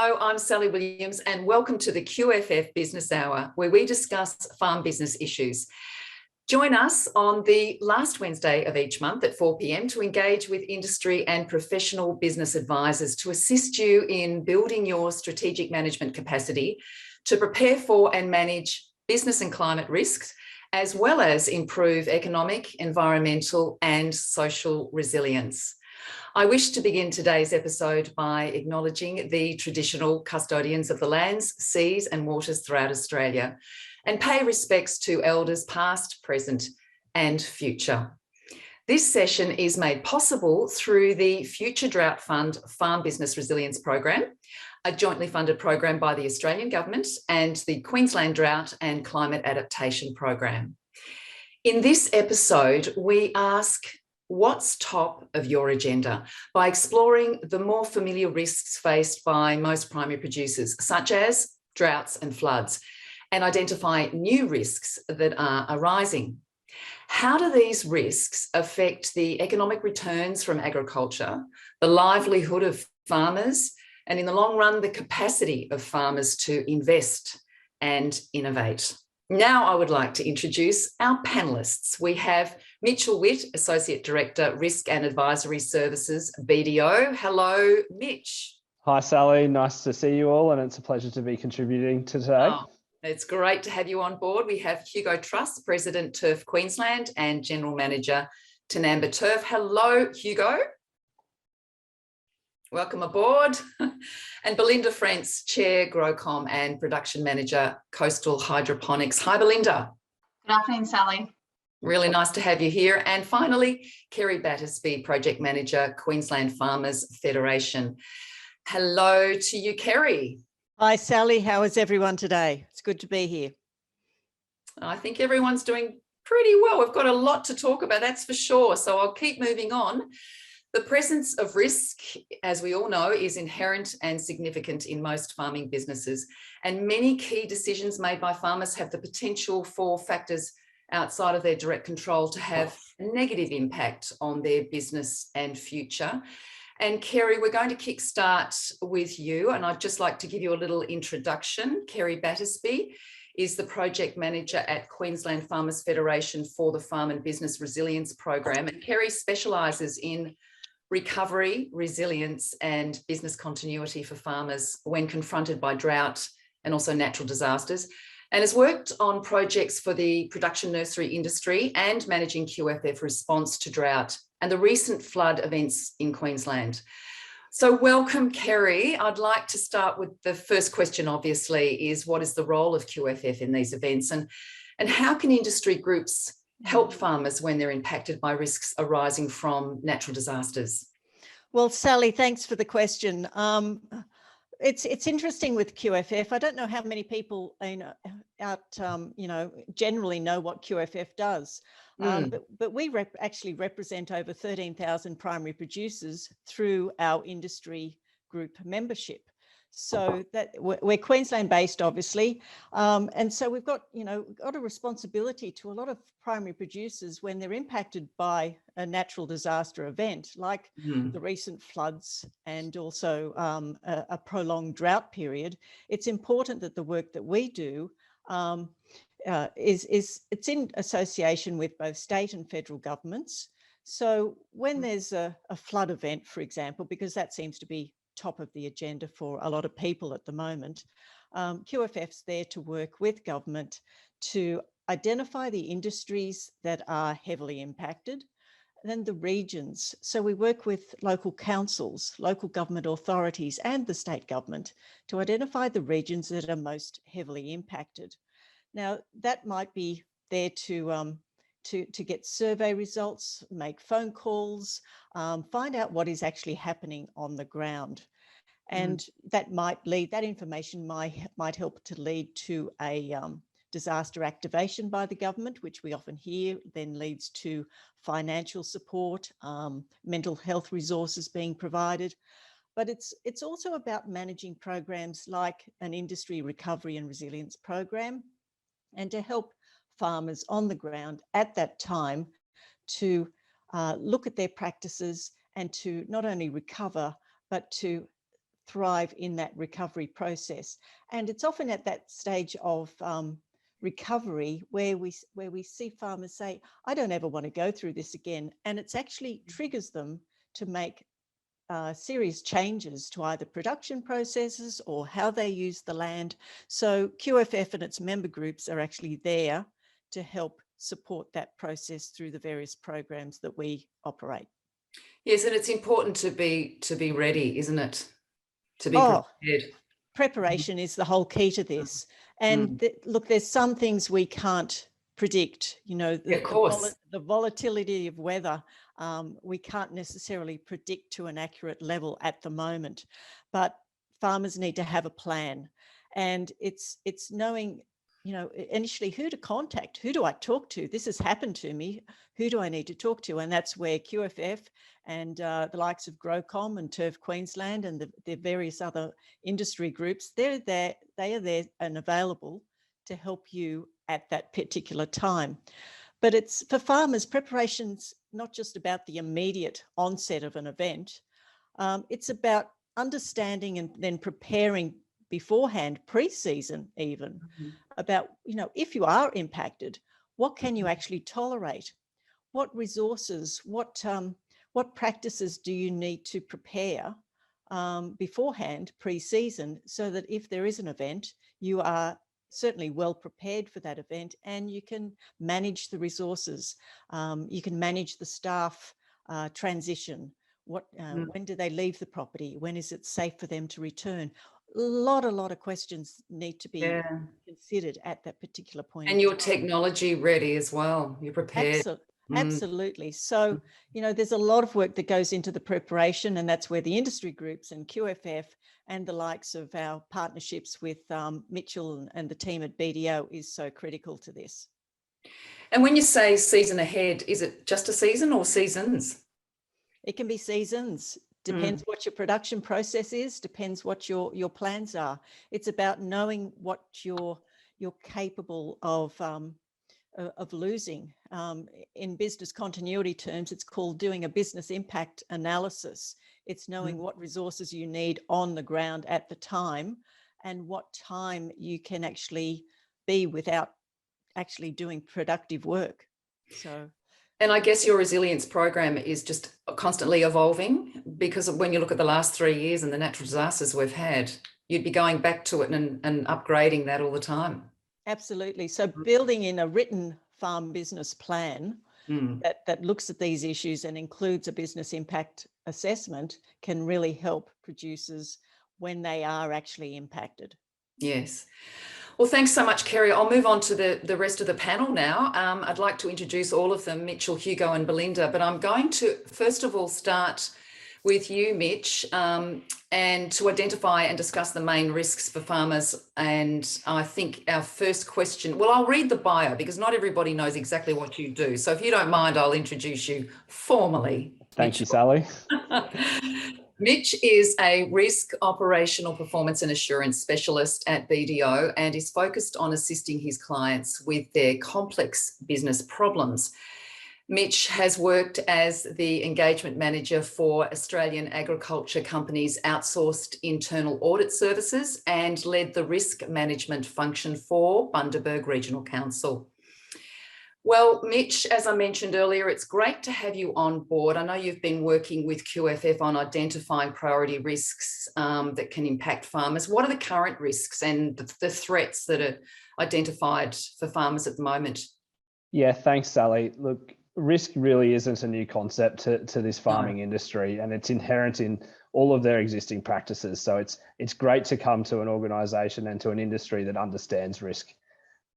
Hello, I'm Sally Williams and welcome to the QFF Business Hour, where we discuss farm business issues. Join us on the last Wednesday of each month at 4 p.m. to engage with industry and professional business advisors to assist you in building your strategic management capacity to prepare for and manage business and climate risks, as well as improve economic, environmental and social resilience. I wish to begin today's episode by acknowledging the traditional custodians of the lands, seas and waters throughout Australia and pay respects to elders past, present and future. This session is made possible through the Future Drought Fund Farm Business Resilience Program, a jointly funded program by the Australian Government and the Queensland Drought and Climate Adaptation Program. In this episode, we ask, what's top of your agenda, by exploring the more familiar risks faced by most primary producers, such as droughts and floods, and identify new risks that are arising. How do these risks affect the economic returns from agriculture, the livelihood of farmers, and in the long run, the capacity of farmers to invest and innovate? Now I would like to introduce our panellists. We have Mitchell Witt, Associate Director, Risk and Advisory Services, BDO. Hello, Mitch. Hi, Sally. Nice to see you all, and it's a pleasure to be contributing today. Oh, it's great to have you on board. We have Hugo Truss, President, Turf Queensland, and General Manager, Tinamba Turf. Hello, Hugo. Welcome aboard. And Belinda Frentz, Chair, Growcom and Production Manager, Coastal Hydroponics. Hi, Belinda. Good afternoon, Sally. Really nice to have you here. And finally, Kerry Battersby, Project Manager, Queensland Farmers Federation. Hello to you, Kerry. Hi, Sally. How is everyone today? It's good to be here. I think everyone's doing pretty well. We've got a lot to talk about, that's for sure. So I'll keep moving on. The presence of risk, as we all know, is inherent and significant in most farming businesses, and many key decisions made by farmers have the potential for factors outside of their direct control to have a negative impact on their business and future. And Kerry, we're going to kickstart with you, and I'd just like to give you a little introduction. Kerry Battersby is the Project Manager at Queensland Farmers Federation for the Farm and Business Resilience Program, and Kerry specialises in recovery, resilience and business continuity for farmers when confronted by drought and also natural disasters, and has worked on projects for the production nursery industry and managing QFF response to drought and the recent flood events in Queensland. So welcome, Kerry. I'd like to start with the first question, obviously, is what is the role of QFF in these events, and how can industry groups help farmers when they're impacted by risks arising from natural disasters? Well, Sally, thanks for the question. It's interesting with QFF. I don't know how many people generally know what QFF does, but we actually represent over 13,000 primary producers through our industry group membership. So that we're Queensland based, obviously. And so we've got a responsibility to a lot of primary producers when they're impacted by a natural disaster event, like the recent floods and also a prolonged drought period. It's important that the work that we do it's in association with both state and federal governments. So when there's a flood event, for example, because that seems to be top of the agenda for a lot of people at the moment, QFF's there to work with government to identify the industries that are heavily impacted, and then the regions. So we work with local councils, local government authorities and the state government to identify the regions that are most heavily impacted. Now, that might be there to get survey results, make phone calls, find out what is actually happening on the ground. And that information might help to lead to a disaster activation by the government, which we often hear then leads to financial support, mental health resources being provided. But it's also about managing programs like an industry recovery and resilience program, and to help farmers on the ground at that time to look at their practices and to not only recover, but to thrive in that recovery process. And it's often at that stage of recovery where we see farmers say, I don't ever want to go through this again. And it's actually triggers them to make serious changes to either production processes or how they use the land. So QFF and its member groups are actually there to help support that process through the various programs that we operate. Yes, and it's important to be ready, isn't it? To be prepared. Preparation is the whole key to this. And look, there's some things we can't predict, you know, the volatility of weather. We can't necessarily predict to an accurate level at the moment, but farmers need to have a plan. And it's knowing, you know, initially who to contact, who do I talk to? This has happened to me. Who do I need to talk to? And that's where QFF and the likes of GrowCom and Turf Queensland and the various other industry groups, they are there and available to help you at that particular time. But it's for farmers, preparation's not just about the immediate onset of an event. It's about understanding and then preparing beforehand, pre-season even, about, you know, if you are impacted, what can you actually tolerate? What resources, what practices do you need to prepare beforehand, pre-season, so that if there is an event, you are certainly well prepared for that event and you can manage the resources, you can manage the staff transition. When do they leave the property? When is it safe for them to return? A lot of questions need to be considered at that particular point. And your technology ready as well. You're prepared. Absolutely. So, you know, there's a lot of work that goes into the preparation, and that's where the industry groups and QFF and the likes of our partnerships with Mitchell and the team at BDO is so critical to this. And when you say season ahead, is it just a season or seasons? It can be seasons. Depends what your production process is, depends what your plans are. It's about knowing what you're capable of losing. In business continuity terms, it's called doing a business impact analysis. It's knowing what resources you need on the ground at the time and what time you can actually be without actually doing productive work. So. And I guess your resilience program is just constantly evolving, because when you look at the last 3 years and the natural disasters we've had, you'd be going back to it and upgrading that all the time. Absolutely. So building in a written farm business plan that looks at these issues and includes a business impact assessment can really help producers when they are actually impacted. Yes. Well, thanks so much, Kerry. I'll move on to the rest of the panel now. I'd like to introduce all of them, Mitchell, Hugo and Belinda, but I'm going to first of all start with you, Mitch, and to identify and discuss the main risks for farmers. And I think our first question, well, I'll read the bio because not everybody knows exactly what you do. So if you don't mind, I'll introduce you formally. Thank you, Sally. Mitch is a risk, operational performance and assurance specialist at BDO and is focused on assisting his clients with their complex business problems. Mitch has worked as the engagement manager for Australian agriculture companies' outsourced internal audit services and led the risk management function for Bundaberg Regional Council. Well, Mitch, as I mentioned earlier, it's great to have you on board. I know you've been working with QFF on identifying priority risks that can impact farmers. What are the current risks and the threats that are identified for farmers at the moment? Yeah, thanks, Sally. Look, risk really isn't a new concept to this farming industry, and it's inherent in all of their existing practices. So it's great to come to an organisation and to an industry that understands risk.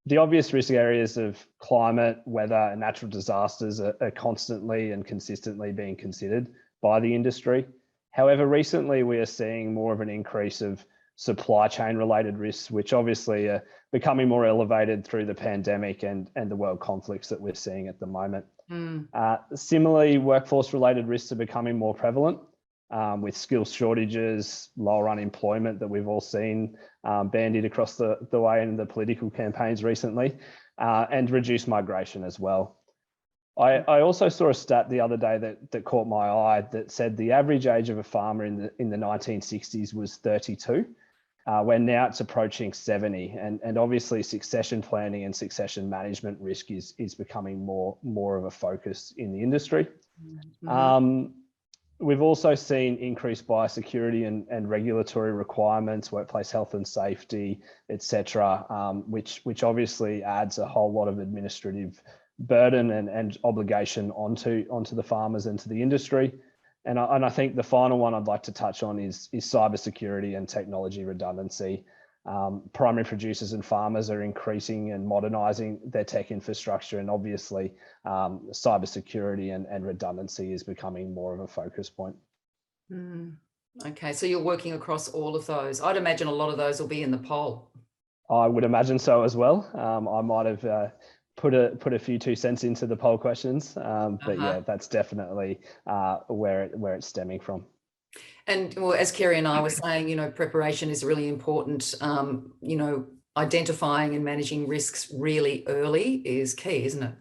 The obvious risk areas of climate, weather, and natural disasters are constantly and consistently being considered by the industry. However, recently we are seeing more of an increase of supply chain related risks, which obviously are becoming more elevated through the pandemic and the world conflicts that we're seeing at the moment. Similarly, workforce related risks are becoming more prevalent with skills shortages, lower unemployment that we've all seen bandied across the way in the political campaigns recently, and reduced migration as well. I also saw a stat the other day that caught my eye that said the average age of a farmer in the 1960s was 32. When now it's approaching 70, and obviously succession planning and succession management risk is becoming more of a focus in the industry. Mm-hmm. We've also seen increased biosecurity and regulatory requirements, workplace health and safety, etc., which obviously adds a whole lot of administrative burden and obligation onto the farmers and to the industry. And I think the final one I'd like to touch on is cybersecurity and technology redundancy. Primary producers and farmers are increasing and modernising their tech infrastructure, and obviously cybersecurity and redundancy is becoming more of a focus point. Okay, so you're working across all of those. I'd imagine a lot of those will be in the poll. I would imagine so as well. I might have put a few 2 cents into the poll questions, but yeah, that's definitely where it's stemming from. And well, as Kerry and I were saying, preparation is really important. Identifying and managing risks really early is key, isn't it?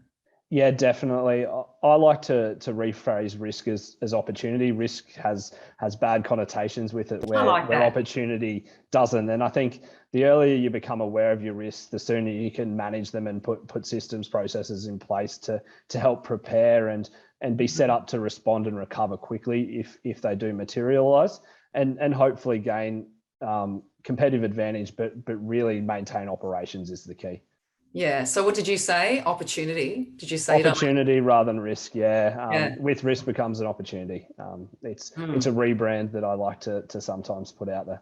Yeah, definitely. I like to rephrase risk as opportunity. Risk has bad connotations with it, where opportunity doesn't. And I think the earlier you become aware of your risks, the sooner you can manage them and put systems, processes in place to help prepare and be set up to respond and recover quickly if they do materialize, and hopefully gain competitive advantage, but really maintain operations is the key. Yeah. So what did you say? Opportunity? Did you say opportunity rather than risk? Yeah. With risk becomes an opportunity. It's a rebrand that I like to sometimes put out there.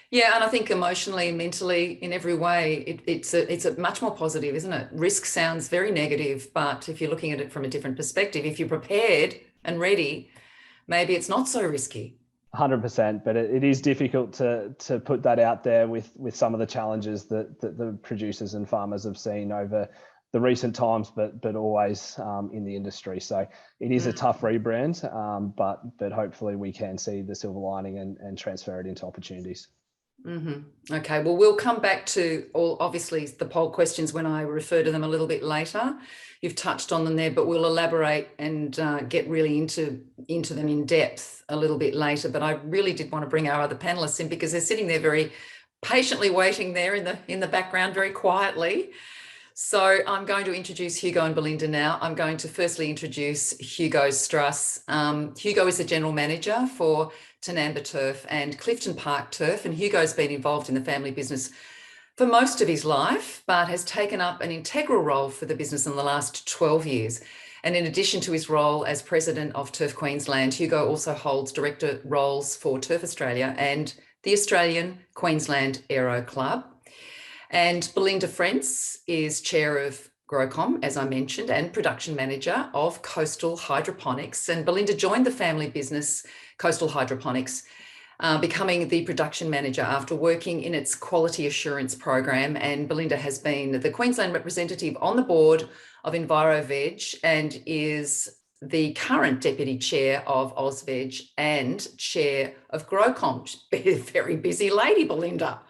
Yeah, and I think emotionally, mentally, in every way, it's a much more positive, isn't it? Risk sounds very negative, but if you're looking at it from a different perspective, if you're prepared and ready, maybe it's not so risky. 100%, but it is difficult to put that out there with some of the challenges that the producers and farmers have seen over the recent times, but always in the industry. So it is a tough rebrand, but hopefully we can see the silver lining and transfer it into opportunities. Okay, well, we'll come back to obviously the poll questions when I refer to them a little bit later. You've touched on them there, but we'll elaborate and get really into them in depth a little bit later. But I really did want to bring our other panelists in because they're sitting there very patiently waiting there in the background very quietly. So I'm going to introduce Hugo and Belinda now. I'm going to firstly introduce Hugo Struss. Hugo is the General Manager for Tanamba Turf and Clifton Park Turf, and Hugo's been involved in the family business for most of his life, but has taken up an integral role for the business in the last 12 years. And in addition to his role as President of Turf Queensland, Hugo also holds director roles for Turf Australia and the Australian Queensland Aero Club. And Belinda Frentz is Chair of GrowCom, as I mentioned, and Production Manager of Coastal Hydroponics. And Belinda joined the family business, Coastal Hydroponics, becoming the Production Manager after working in its Quality Assurance Program. And Belinda has been the Queensland representative on the board of EnviroVeg and is the current Deputy Chair of AusVeg and Chair of GrowCom. Very busy lady, Belinda.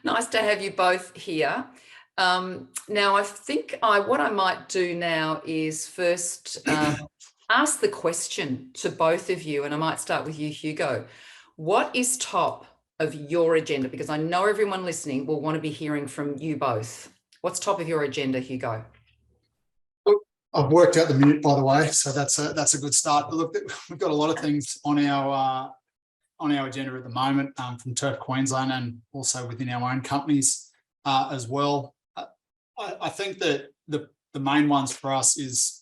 Nice to have you both here. Now, I think what I might do now is first ask the question to both of you, and I might start with you, Hugo. What is top of your agenda? Because I know everyone listening will want to be hearing from you both. What's top of your agenda, Hugo? I've worked out the minute, by the way, so that's a good start. But look, we've got a lot of things on our agenda at the moment from Turf Queensland and also within our own companies as well. I think that the main ones for us is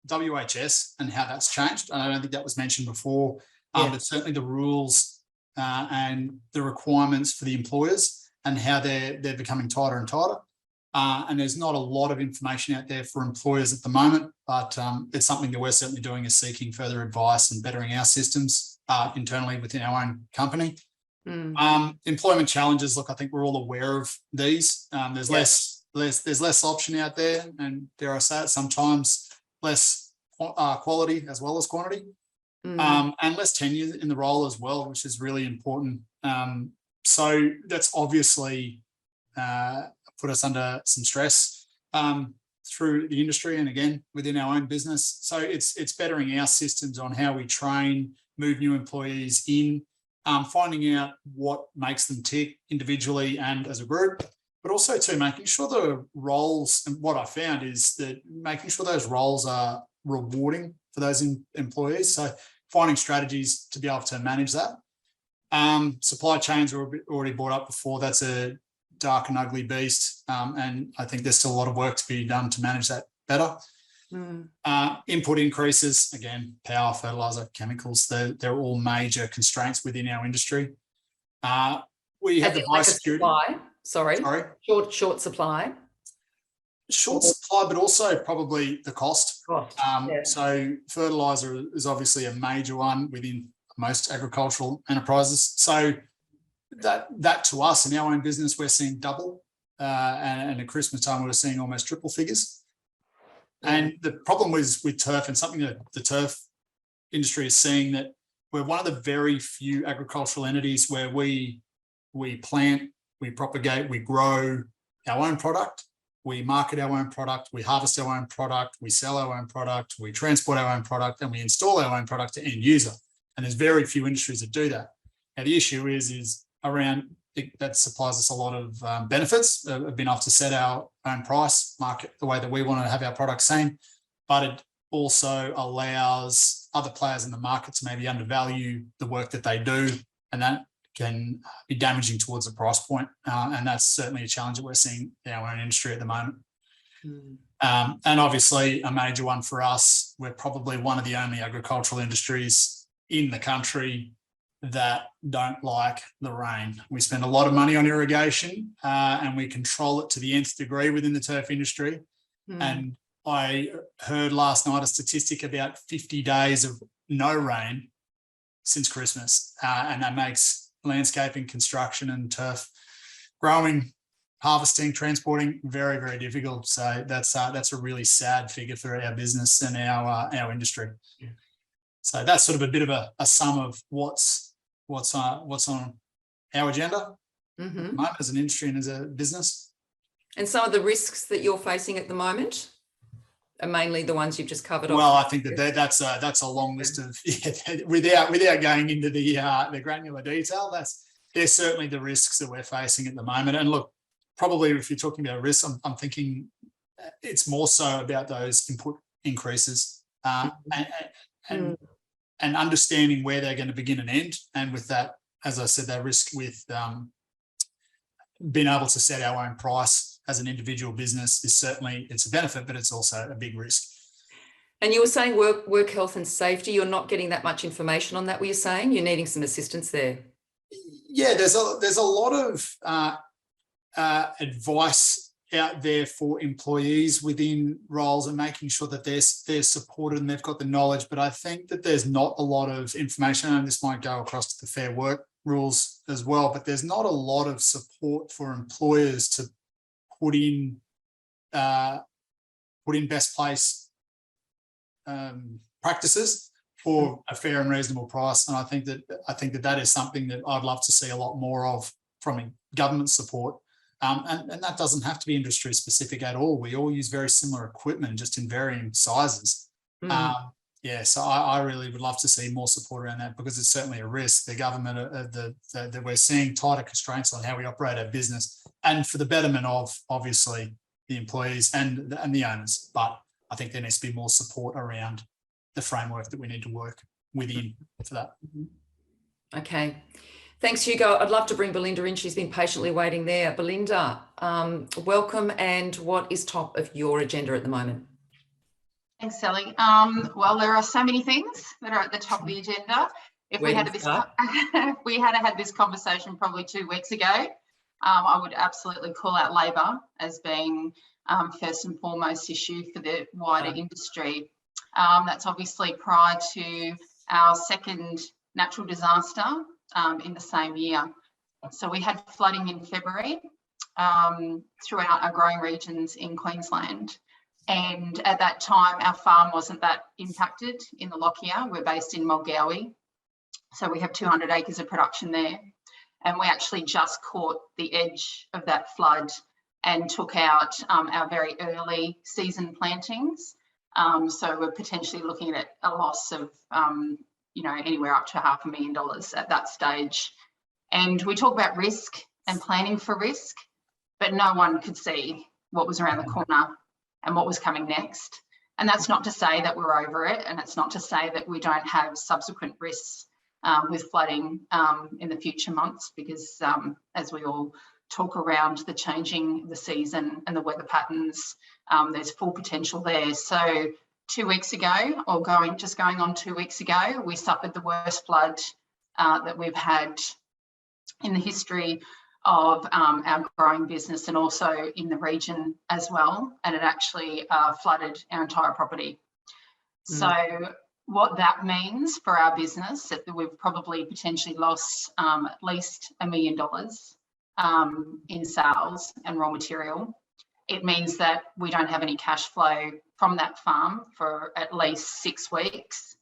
WHS and how that's changed. And I don't think that was mentioned before, but certainly the rules and the requirements for the employers and how they're becoming tighter and tighter. And there's not a lot of information out there for employers at the moment, but it's something that we're certainly doing, is seeking further advice and bettering our systems internally within our own company. Employment challenges, look, I think we're all aware of these. There's less option out there, and dare I say it, sometimes less quality as well as quantity, and less tenure in the role as well, which is really important. So that's obviously put us under some stress. through the industry and again within our own business. So it's bettering our systems on how we train, move new employees in, finding out what makes them tick individually and as a group, but also to making sure the roles, and what I found is that making sure those roles are rewarding for those employees. So finding strategies to be able to manage that. Supply chains were already brought up before. That's a dark and ugly beast. And I think there's still a lot of work to be done to manage that better. Input increases, again, power, fertilizer, chemicals, they're all major constraints within our industry. We have the biosecurity. Sorry. Short supply. Short supply, but also probably the cost. Yeah. So fertilizer is obviously a major one within most agricultural enterprises. So that to us in our own business, we're seeing double, and at Christmas time, we're seeing almost triple figures. And the problem was with turf, and something that the turf industry is seeing, that we're one of the very few agricultural entities where we plant, we propagate, we grow our own product, we market our own product, we harvest our own product, we sell our own product, we transport our own product, and we install our own product to end user. And there's very few industries that do that. Now the issue is around that supplies us a lot of benefits. We've been able to set our own price, market the way that we want to have our products seen, but it also allows other players in the market to maybe undervalue the work that they do, and that can be damaging towards the price point. And that's certainly a challenge that we're seeing in our own industry at the moment. And obviously a major one for us, we're probably one of the only agricultural industries in the country that don't like the rain. We spend a lot of money on irrigation, and we control it to the nth degree within the turf industry. And I heard last night a statistic about 50 days of no rain since Christmas, and that makes landscaping, construction and turf growing, harvesting, transporting very, very difficult. So that's a really sad figure for our business and our industry. So that's sort of a bit of a sum of what's on our agenda as an industry and as a business. And some of the risks that you're facing at the moment are mainly the ones you've just covered. Well, I think that's a long list of, without going into the granular detail. There's certainly the risks that we're facing at the moment. And look, probably if you're talking about risks, I'm thinking it's more so about those input increases and understanding where they're going to begin and end. And with that, as I said, that risk with being able to set our own price as an individual business is certainly, it's a benefit, but it's also a big risk. And you were saying work health and safety, you're not getting that much information on that, were you saying? You're needing some assistance there. Yeah, there's a lot of advice out there for employees within roles and making sure that they're supported and they've got the knowledge. But I think that there's not a lot of information, and this might go across to the Fair Work rules as well, but there's not a lot of support for employers to put in best place practices for a fair and reasonable price. And I think that is something that I'd love to see a lot more of from government support. And that doesn't have to be industry specific at all. We all use very similar equipment, just in varying sizes. So I really would love to see more support around that, because it's certainly a risk. The government, that we're seeing tighter constraints on how we operate our business, and for the betterment of obviously the employees and the owners. But I think there needs to be more support around the framework that we need to work within for that. Okay. Thanks, Hugo. I'd love to bring Belinda in. She's been patiently waiting there. Belinda, welcome. And what is top of your agenda at the moment? Thanks, Sally. Well, there are so many things that are at the top of the agenda. If we had had this conversation probably 2 weeks ago, I would absolutely call out labour as being first and foremost issue for the wider industry. That's obviously prior to our second natural disaster in the same year. So we had flooding in February throughout our growing regions in Queensland. And at that time, our farm wasn't that impacted in the Lockyer. We're based in Mulgowie. So we have 200 acres of production there. And we actually just caught the edge of that flood and took out our very early season plantings. So we're potentially looking at a loss of, you know, anywhere up to $500,000 at that stage. And we talk about risk and planning for risk, but no one could see what was around the corner and what was coming next. And that's not to say that we're over it, and it's not to say that we don't have subsequent risks with flooding in the future months, because as we all talk around the changing the season and the weather patterns, there's full potential there. So 2 weeks ago, or going on 2 weeks ago, we suffered the worst flood that we've had in the history of our growing business, and also in the region as well, and it actually flooded our entire property. So what that means for our business, that we've probably potentially lost at least $1 million in sales and raw material. It means that we don't have any cash flow from that farm for at least 6 weeks.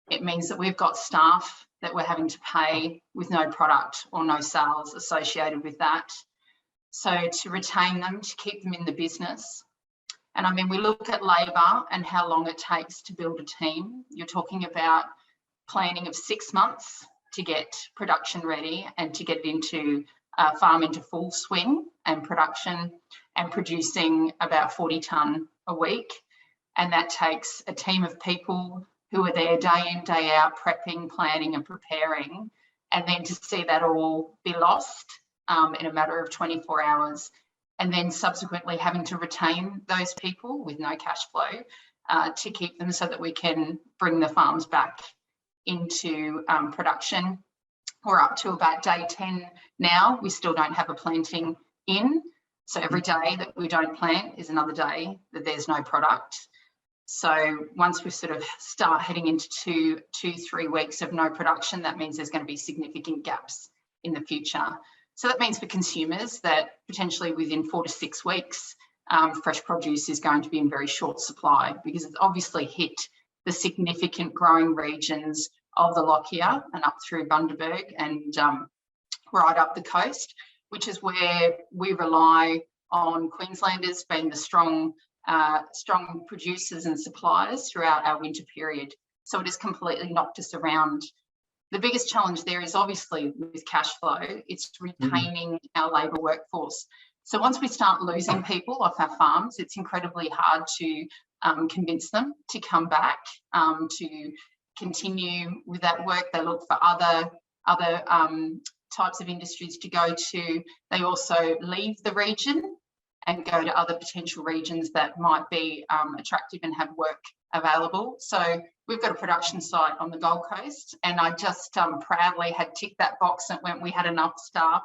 It means that we've got staff that we're having to pay with no product or no sales associated with that. So to retain them, to keep them in the business. And I mean, we look at labour and how long it takes to build a team. You're talking about planning of 6 months to get production ready and to get it into farm into full swing and production, and producing about 40 tonne a week. And that takes a team of people who are there day in, day out, prepping, planning and preparing, and then to see that all be lost in a matter of 24 hours, and then subsequently having to retain those people with no cash flow to keep them so that we can bring the farms back into production. We're up to about day 10 now. We still don't have a planting in. So every day that we don't plant is another day that there's no product. So once we sort of start heading into two, 3 weeks of no production, that means there's going to be significant gaps in the future. So that means for consumers that potentially within 4 to 6 weeks, fresh produce is going to be in very short supply, because it's obviously hit the significant growing regions of the Lockyer and up through Bundaberg and right up the coast, which is where we rely on Queenslanders being the strong producers and suppliers throughout our winter period. So it has completely knocked us around. The biggest challenge there is obviously with cash flow, it's retaining our labour workforce. So once we start losing people off our farms, it's incredibly hard to convince them to come back, to continue with that work. They look for other types of industries to go to. They also leave the region and go to other potential regions that might be attractive and have work available. So we've got a production site on the Gold Coast, and I just proudly had ticked that box and went, we had enough staff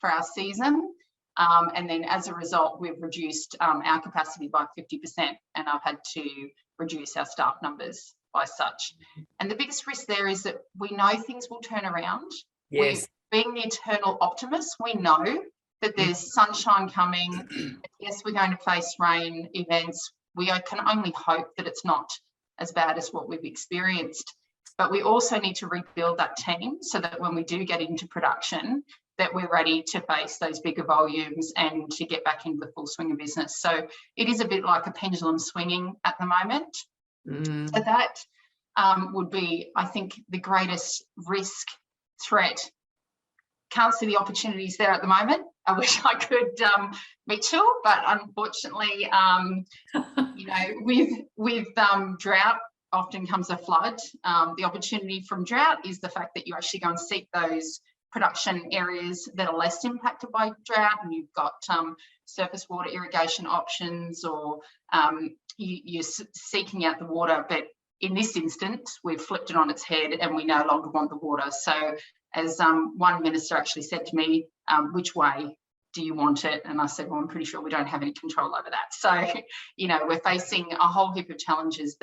for our season. And then as a result, we've reduced our capacity by 50%, and I've had to reduce our staff numbers by such. And the biggest risk there is that we know things will turn around. Yes. Being the eternal optimist, we know that there's sunshine coming. Yes, we're going to face rain events. We can only hope that it's not as bad as what we've experienced. But we also need to rebuild that team so that when we do get into production, that we're ready to face those bigger volumes and to get back into the full swing of business. So it is a bit like a pendulum swinging at the moment. So that would be, I think, the greatest risk threat. Can't see the opportunities there at the moment. I wish I could, Mitchell, but unfortunately, you know, with drought often comes a flood. The opportunity from drought is the fact that you actually go and seek those production areas that are less impacted by drought, and you've got surface water irrigation options, or you're seeking out the water. But in this instance, we've flipped it on its head and we no longer want the water. So as one minister actually said to me, which way do you want it? And I said, well, I'm pretty sure we don't have any control over that. So, you know, we're facing a whole heap of challenges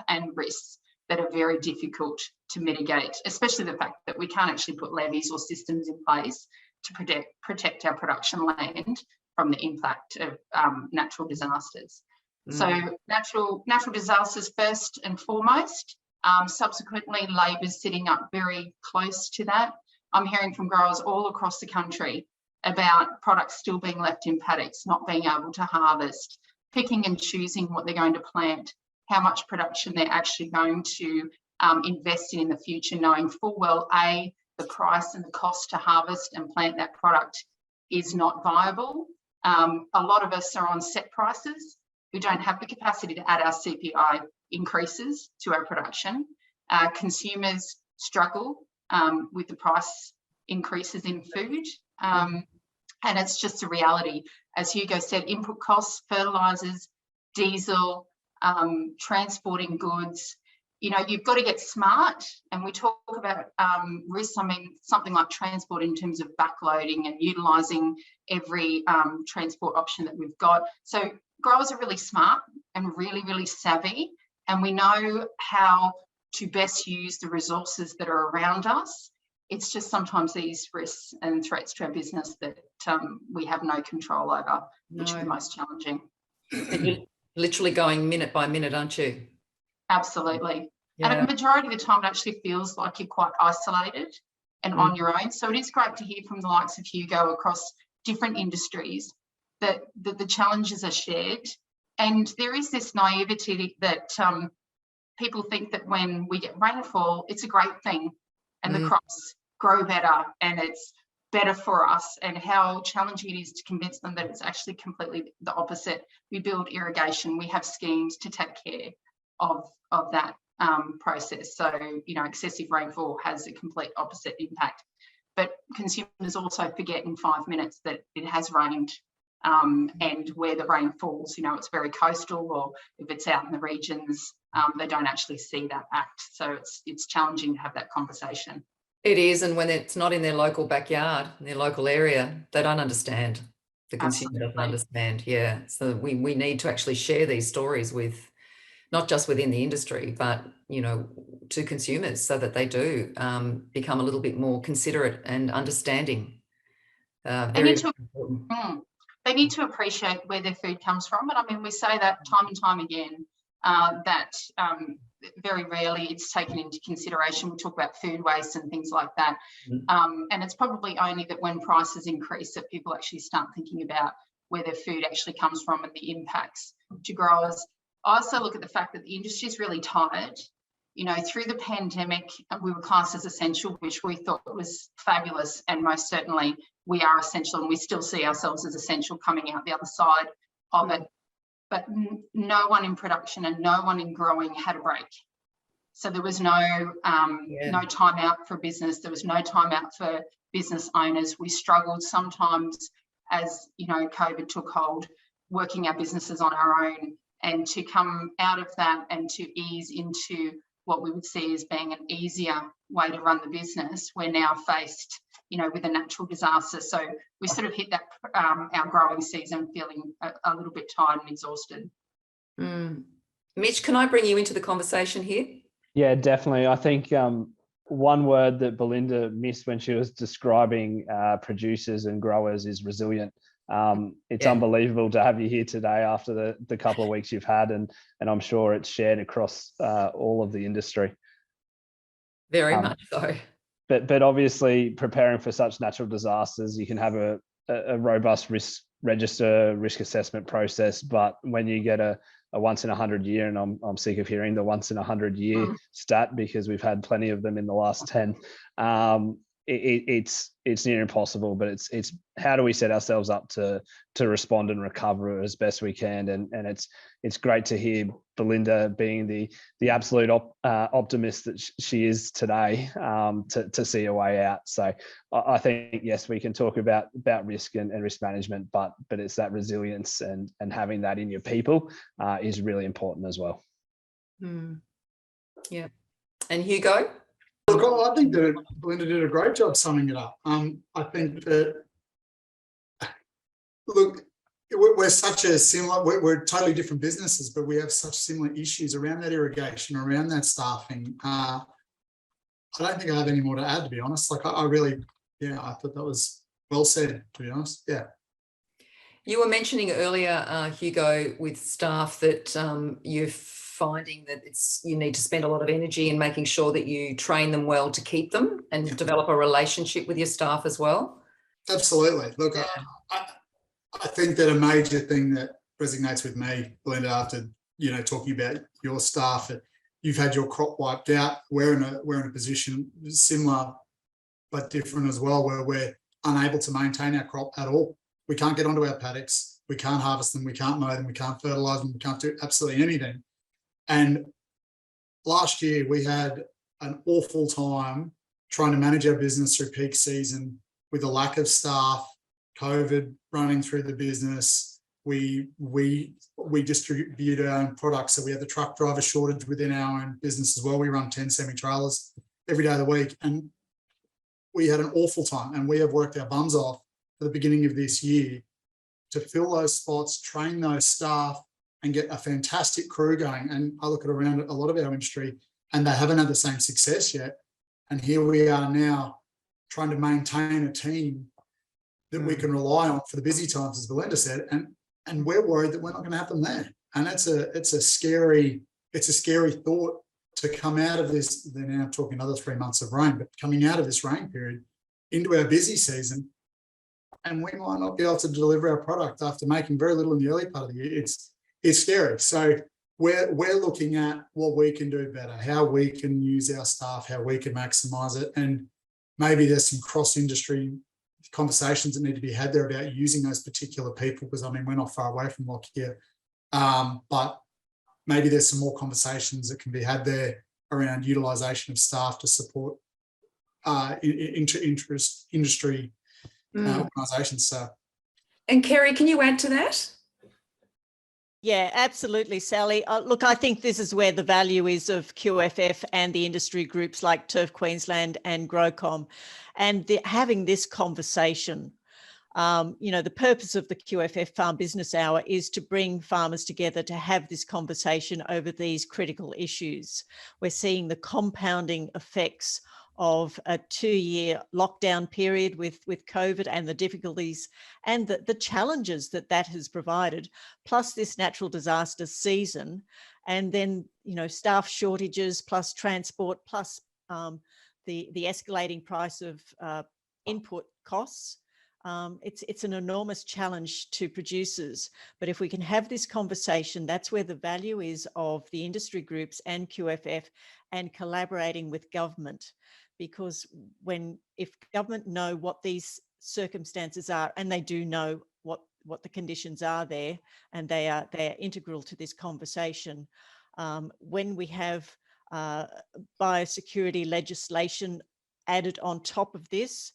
and risks that are very difficult to mitigate, especially the fact that we can't actually put levies or systems in place to protect our production land from the impact of natural disasters. So natural disasters first and foremost. Subsequently, labour's sitting up very close to that. I'm hearing from growers all across the country about products still being left in paddocks, not being able to harvest, picking and choosing what they're going to plant, how much production they're actually going to invest in the future, knowing full well, A, the price and the cost to harvest and plant that product is not viable. A lot of us are on set prices. We don't have the capacity to add our CPI increases to our production. Consumers struggle with the price increases in food. And it's just a reality. As Hugo said, input costs, fertilizers, diesel, transporting goods, you know, you've got to get smart. And we talk about risk, something like transport in terms of backloading and utilising every transport option that we've got. So growers are really smart and really, really savvy. And we know how to best use the resources that are around us. It's just sometimes these risks and threats to our business that we have no control over, which are the most challenging. And you're literally going minute by minute, aren't you? Absolutely. Yeah. And a majority of the time it actually feels like you're quite isolated and on your own. So it is great to hear from the likes of Hugo across different industries that the challenges are shared. And there is this naivety that people think that when we get rainfall, it's a great thing and the crops grow better and it's better for us, and how challenging it is to convince them that it's actually completely the opposite. We build irrigation, we have schemes to take care of that process. So, you know, excessive rainfall has a complete opposite impact. But consumers also forget in 5 minutes that it has rained, and where the rain falls, you know, it's very coastal, or if it's out in the regions, they don't actually see that act. So it's challenging to have that conversation. It is, and when it's not in their local backyard, in their local area, they don't understand. The consumer doesn't understand. Yeah, so we need to actually share these stories with, not just within the industry, but, you know, to consumers, so that they do become a little bit more considerate and understanding. They need to appreciate where their food comes from. And I mean, we say that time and time again, that very rarely it's taken into consideration. We talk about food waste and things like that. And it's probably only that when prices increase that people actually start thinking about where their food actually comes from and the impacts to growers. I also look at the fact that the industry is really tired. You know, through the pandemic, we were classed as essential, which we thought was fabulous. And most certainly we are essential, and we still see ourselves as essential coming out the other side of it. But no one in production and no one in growing had a break. So there was no time out for business. There was no time out for business owners. We struggled sometimes, as you know, COVID took hold, working our businesses on our own, and to come out of that and to ease into what we would see as being an easier way to run the business, we're now faced, you know, with a natural disaster. So we sort of hit that our growing season feeling a little bit tired and exhausted. Mitch, can I bring you into the conversation here? Yeah, definitely. I think one word that Belinda missed when she was describing producers and growers is resilient. It's unbelievable to have you here today after the couple of weeks you've had, and I'm sure it's shared across all of the industry. Very much so. But obviously, preparing for such natural disasters, you can have a robust risk register, risk assessment process. But when you get a once in 100 year, and I'm sick of hearing the once in 100 year stat, because we've had plenty of them in the last 10. It's near impossible, but it's how do we set ourselves up to respond and recover as best we can, and it's great to hear Belinda being the absolute optimist that she is today, to see a way out. So I think, yes, we can talk about risk and risk management, but it's that resilience and having that in your people is really important as well. Yeah. And Hugo? Look, I think that Belinda did a great job summing it up. I think that, look, we're such a similar, we're totally different businesses, but we have such similar issues around that irrigation, around that staffing. I don't think I have any more to add, to be honest. Like I really, I thought that was well said, to be honest. Yeah. You were mentioning earlier, Hugo, with staff that you're finding that you need to spend a lot of energy in making sure that you train them well to keep them and develop a relationship with your staff as well. Absolutely. Look, Yeah. I think that a major thing that resonates with me, Belinda, after talking about your staff, you've had your crop wiped out. We're in a position similar but different as well, where we're unable to maintain our crop at all. We can't get onto our paddocks. We can't harvest them. We can't mow them. We can't fertilize them. We can't do absolutely anything. And last year we had an awful time trying to manage our business through peak season with a lack of staff, COVID running through the business. We distribute our own products, so we have the truck driver shortage within our own business as well. We run 10 semi-trailers every day of the week, and we had an awful time, and we have worked our bums off at the beginning of this year to fill those spots, train those staff, and get a fantastic crew going. And I look at around a lot of our industry, and they haven't had the same success yet. And here we are now trying to maintain a team that we can rely on for the busy times, as Belinda said, and we're worried that we're not going to have them there. And it's a scary thought to come out of this. They're now talking another 3 months of rain, but coming out of this rain period into our busy season, and we might not be able to deliver our product after making very little in the early part of the year. It's scary. So we're looking at what we can do better, how we can use our staff, how we can maximize it, and maybe there's some cross-industry conversations that need to be had there about using those particular people, because I mean, we're not far away from Lockyer, but maybe there's some more conversations that can be had there around utilisation of staff to support industry organisations. So, and Kerry, can you add to that? Yeah, absolutely, Sally. Look, I think this is where the value is of QFF and the industry groups like Turf Queensland and GrowCom, and having this conversation. The purpose of the QFF Farm Business Hour is to bring farmers together to have this conversation over these critical issues. We're seeing the compounding effects of a 2-year lockdown period with COVID and the difficulties and the challenges that has provided, plus this natural disaster season, and then, staff shortages, plus transport, plus the escalating price of input costs. It's an enormous challenge to producers, but if we can have this conversation, that's where the value is of the industry groups and QFF and collaborating with government. Because if government know what these circumstances are, and they do know what the conditions are there, and they're integral to this conversation. When we have biosecurity legislation added on top of this,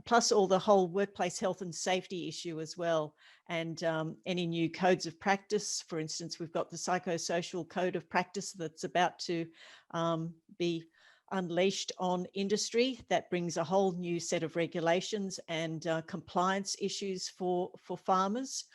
plus all the whole workplace health and safety issue as well, and any new codes of practice. For instance, we've got the psychosocial code of practice that's about to be unleashed on industry. That brings a whole new set of regulations and compliance issues for farmers.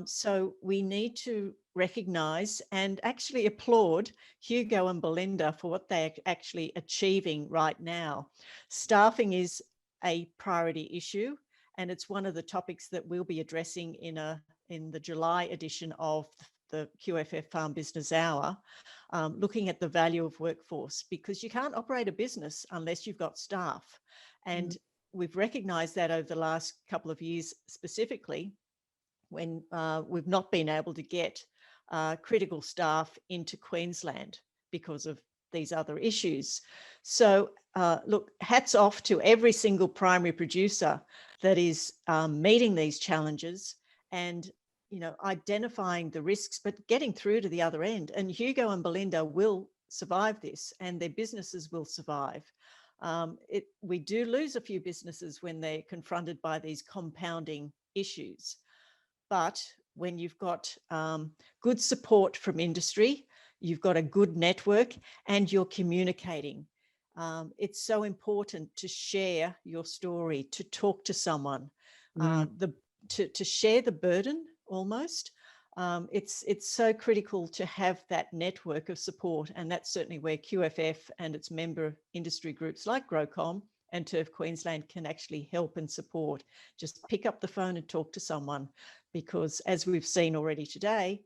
So we need to recognise and actually applaud Hugo and Belinda for what they're actually achieving right now. Staffing is a priority issue, and it's one of the topics that we'll be addressing in the July edition of the QFF Farm Business Hour, looking at the value of workforce, because you can't operate a business unless you've got staff. And we've recognised that over the last couple of years, specifically when we've not been able to get critical staff into Queensland because of these other issues. So look, hats off to every single primary producer that is meeting these challenges and identifying the risks, but getting through to the other end. And Hugo and Belinda will survive this, and their businesses will survive. We do lose a few businesses when they're confronted by these compounding issues. But when you've got good support from industry, you've got a good network, and you're communicating. It's so important to share your story, to talk to someone, to share the burden almost. It's so critical to have that network of support, and that's certainly where QFF and its member industry groups like GrowCom and Turf Queensland can actually help and support. Just pick up the phone and talk to someone, because as we've seen already today,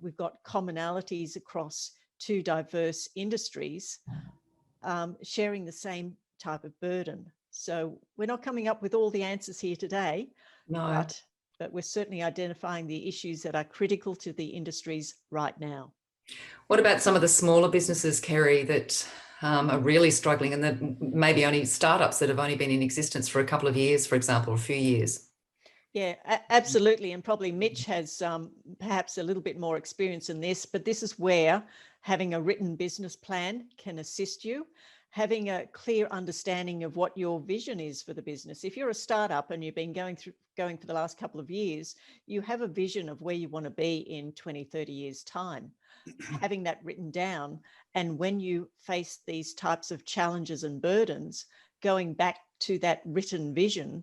we've got commonalities across two diverse industries sharing the same type of burden. So we're not coming up with all the answers here today, No. but we're certainly identifying the issues that are critical to the industries right now. What about some of the smaller businesses, Kerry, that are really struggling, and that maybe only startups that have only been in existence for a couple of years, for example, or a few years? Yeah, absolutely. And probably Mitch has perhaps a little bit more experience in this, but this is where having a written business plan can assist you, having a clear understanding of what your vision is for the business. If you're a startup and you've been going for the last couple of years, you have a vision of where you want to be in 20, 30 years' time. Having that written down, and when you face these types of challenges and burdens, going back to that written vision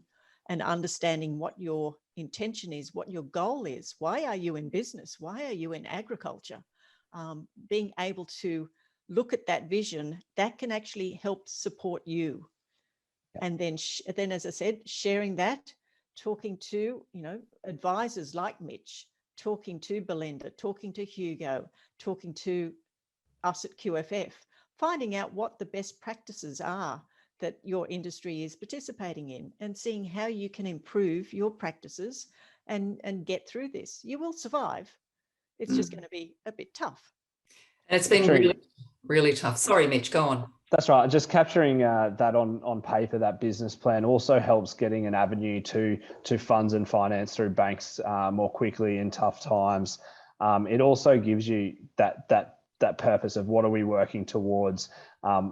and understanding what your intention is, what your goal is. Why are you in business? Why are you in agriculture? Being able to look at that vision, that can actually help support you. Yeah. And then, as I said, sharing that, talking to, advisors like Mitch, talking to Belinda, talking to Hugo, talking to us at QFF, finding out what the best practices are that your industry is participating in, and seeing how you can improve your practices and get through this. You will survive. It's just going to be a bit tough. And it's been really, really tough. Sorry, Mitch, go on. That's right. Just capturing that on paper, that business plan, also helps getting an avenue to funds and finance through banks more quickly in tough times. It also gives you that purpose of what are we working towards?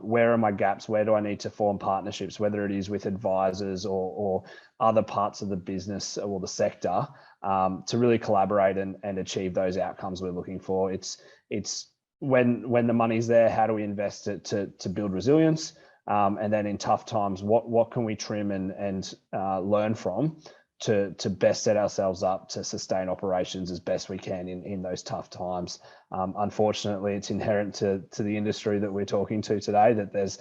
Where are my gaps? Where do I need to form partnerships, whether it is with advisors or other parts of the business or the sector, to really collaborate and achieve those outcomes we're looking for. It's when the money's there, how do we invest it to build resilience? And then in tough times, what can we trim and learn from to best set ourselves up to sustain operations as best we can in those tough times. Unfortunately, it's inherent to the industry that we're talking to today that there's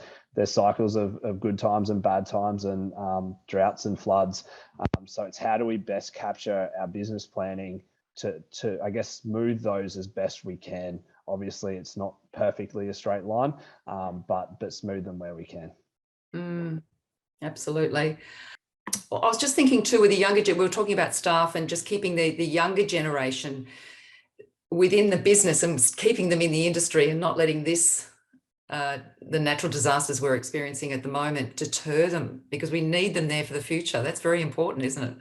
cycles of good times and bad times, and droughts and floods. So it's how do we best capture our business planning to I guess smooth those as best we can. Obviously, it's not perfectly a straight line, but smooth them where we can. Absolutely. Well, I was just thinking too, with the younger, we were talking about staff and just keeping the younger generation within the business and keeping them in the industry, and not letting this, the natural disasters we're experiencing at the moment, deter them, because we need them there for the future. That's very important, isn't it?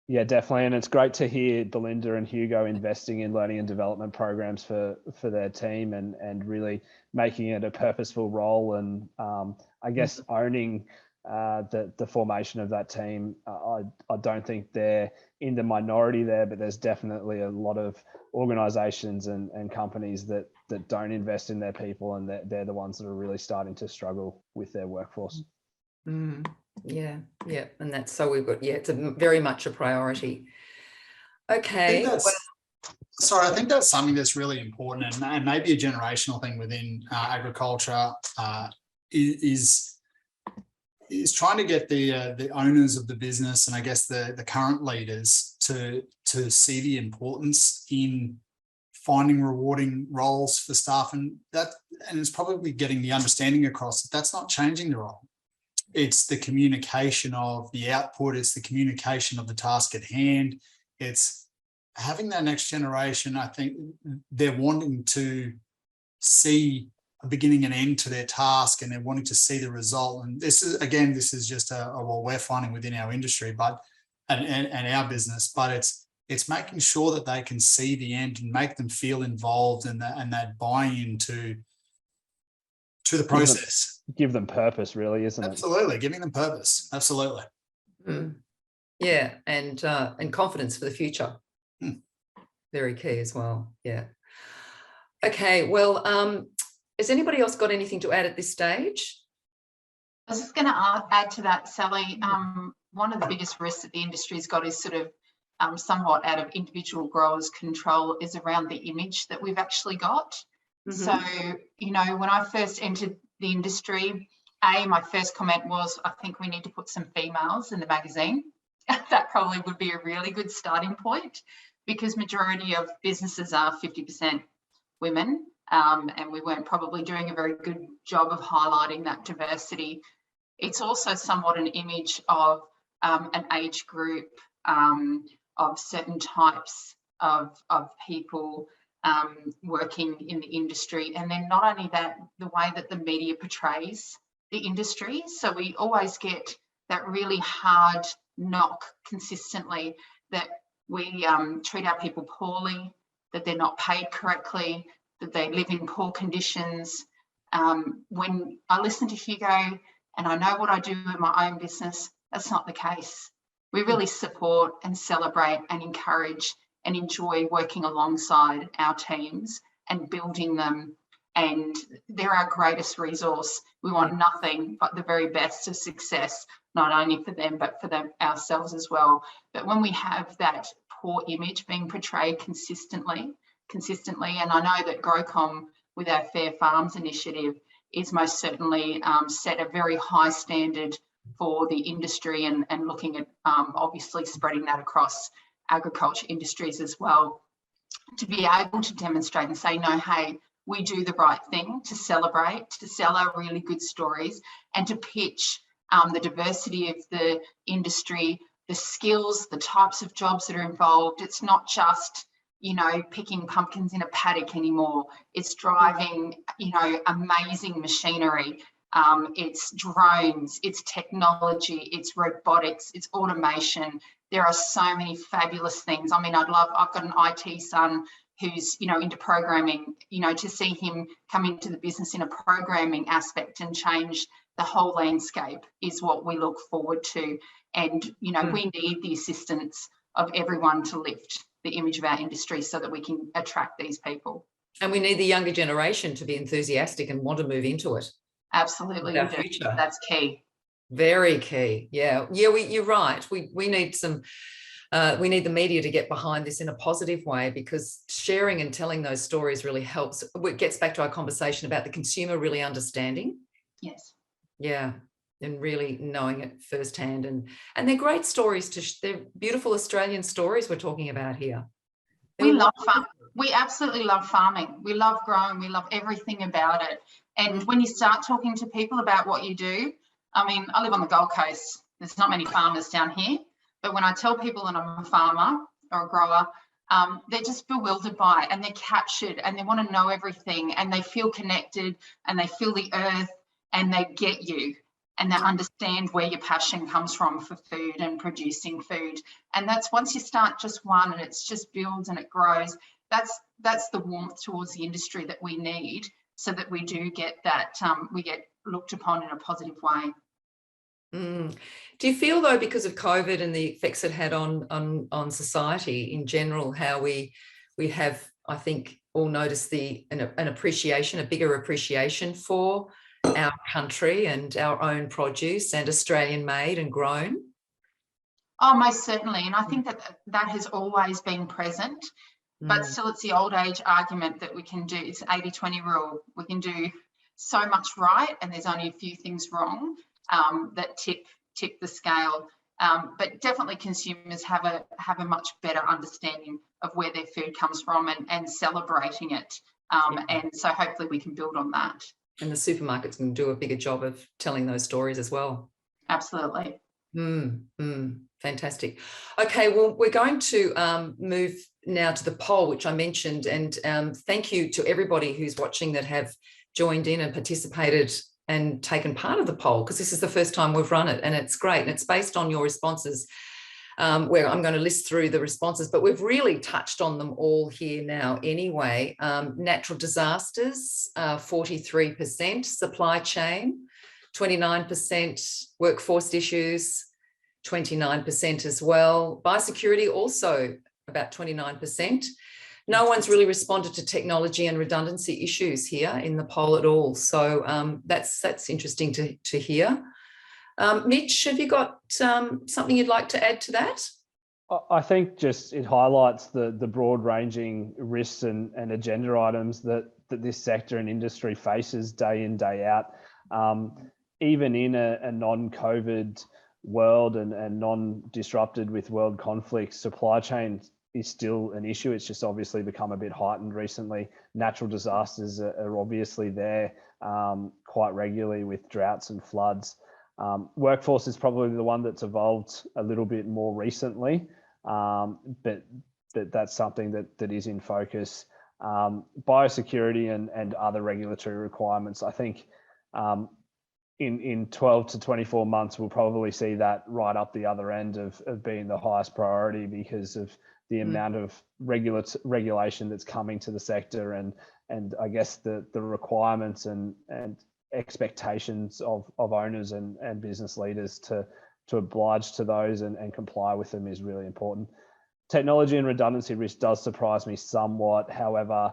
Yeah, definitely. And it's great to hear Belinda and Hugo investing in learning and development programs for their team and really making it a purposeful role, and I guess owning the formation of that team. I don't think they're in the minority there, but there's definitely a lot of organizations and companies that don't invest in their people, and they're the ones that are really starting to struggle with their workforce. Yeah, and that's so we've got, it's very much a priority. Okay. I think that's something that's really important, and maybe a generational thing within agriculture, is trying to get the owners of the business, and I guess the current leaders, to see the importance in finding rewarding roles for staff, and it's probably getting the understanding across that that's not changing the role. It's the communication of the output, it's the communication of the task at hand. It's having that next generation. I think they're wanting to see a beginning and end to their task, and they're wanting to see the result. And this is just what we're finding within our industry, and our business, but it's making sure that they can see the end and make them feel involved, and that buy-in to the process. Give them purpose, really, isn't it? Absolutely, giving them purpose. Absolutely. Yeah, and confidence for the future. Very key as well. Yeah. Okay. Well, has anybody else got anything to add at this stage? I was just going to add to that, Sally. One of the biggest risks that the industry's got is sort of somewhat out of individual growers' control, is around the image that we've actually got. So, when I first entered the industry, my first comment was, I think we need to put some females in the magazine. That probably would be a really good starting point, because majority of businesses are 50% women, and we weren't probably doing a very good job of highlighting that diversity It's also somewhat an image of an age group, of certain types of people working in the industry. And then not only that, the way that the media portrays the industry. So we always get that really hard knock consistently that we treat our people poorly, that they're not paid correctly, that they live in poor conditions. When I listen to Hugo and I know what I do in my own business, that's not the case. We really support and celebrate and encourage and enjoy working alongside our teams and building them. And they're our greatest resource. We want nothing but the very best of success, not only for them, but for ourselves as well. But when we have that poor image being portrayed consistently, and I know that GrowCom with our Fair Farms initiative is most certainly set a very high standard for the industry and looking at obviously spreading that across agriculture industries as well, to be able to demonstrate and say, no, hey, we do the right thing, to celebrate, to sell our really good stories, and to pitch the diversity of the industry, the skills, the types of jobs that are involved. It's not just, you know, picking pumpkins in a paddock anymore. It's driving, you know, amazing machinery. It's drones, it's technology, it's robotics, it's automation. There are so many fabulous things. I mean, I've got an IT son who's, you know, into programming, you know, to see him come into the business in a programming aspect and change the whole landscape is what we look forward to. And, you know, we need the assistance of everyone to lift the image of our industry so that we can attract these people. And we need the younger generation to be enthusiastic and want to move into it. Absolutely, we do. That's key. Very key. Yeah. You're right. We need some. We need the media to get behind this in a positive way, because sharing and telling those stories really helps. It gets back to our conversation about the consumer really understanding. Yes. Yeah, and really knowing it firsthand, and they're great stories. They're beautiful Australian stories we're talking about here. We love farming. We absolutely love farming. We love growing. We love everything about it. And when you start talking to people about what you do, I mean, I live on the Gold Coast. There's not many farmers down here. But when I tell people that I'm a farmer or a grower, they're just bewildered by it, and they're captured, and they want to know everything, and they feel connected, and they feel the earth, and they get you, and they understand where your passion comes from for food and producing food. And that's, once you start just one and it's just builds and it grows, that's the warmth towards the industry that we need, so that we do get that, we get looked upon in a positive way. Do you feel, though, because of COVID and the effects it had on society in general, how we have, I think, all noticed an appreciation, a bigger appreciation for our country and our own produce, and Australian made and grown? Oh, most certainly. And I think that has always been present, but still it's the old age argument that we can do. It's 80-20 rule. We can do so much right, and there's only a few things wrong that tip the scale. But definitely consumers have a much better understanding of where their food comes from, and celebrating it. And so hopefully we can build on that. And the supermarkets can do a bigger job of telling those stories as well. Absolutely. Fantastic. Okay, well, we're going to move now to the poll, which I mentioned, and thank you to everybody who's watching that have joined in and participated and taken part of the poll, because this is the first time we've run it, and it's great, and it's based on your responses, where I'm going to list through the responses, but we've really touched on them all here now anyway. Natural disasters, 43%, supply chain, 29%, workforce issues, 29% as well. Biosecurity also about 29%. No one's really responded to technology and redundancy issues here in the poll at all. So that's interesting to hear. Mitch, have you got something you'd like to add to that? I think just it highlights the broad-ranging risks and agenda items that this sector and industry faces day in, day out. Even in a non-COVID world and non-disrupted with world conflicts, supply chain is still an issue. It's just obviously become a bit heightened recently. Natural disasters are obviously there quite regularly with droughts and floods. Workforce is probably the one that's evolved a little bit more recently, but that's something that is in focus. Biosecurity and other regulatory requirements, I think in 12 to 24 months, we'll probably see that right up the other end of being the highest priority because of the amount of regulation that's coming to the sector and I guess the requirements and expectations of owners and business leaders to oblige to those and comply with them is really important. Technology and redundancy risk does surprise me somewhat. However,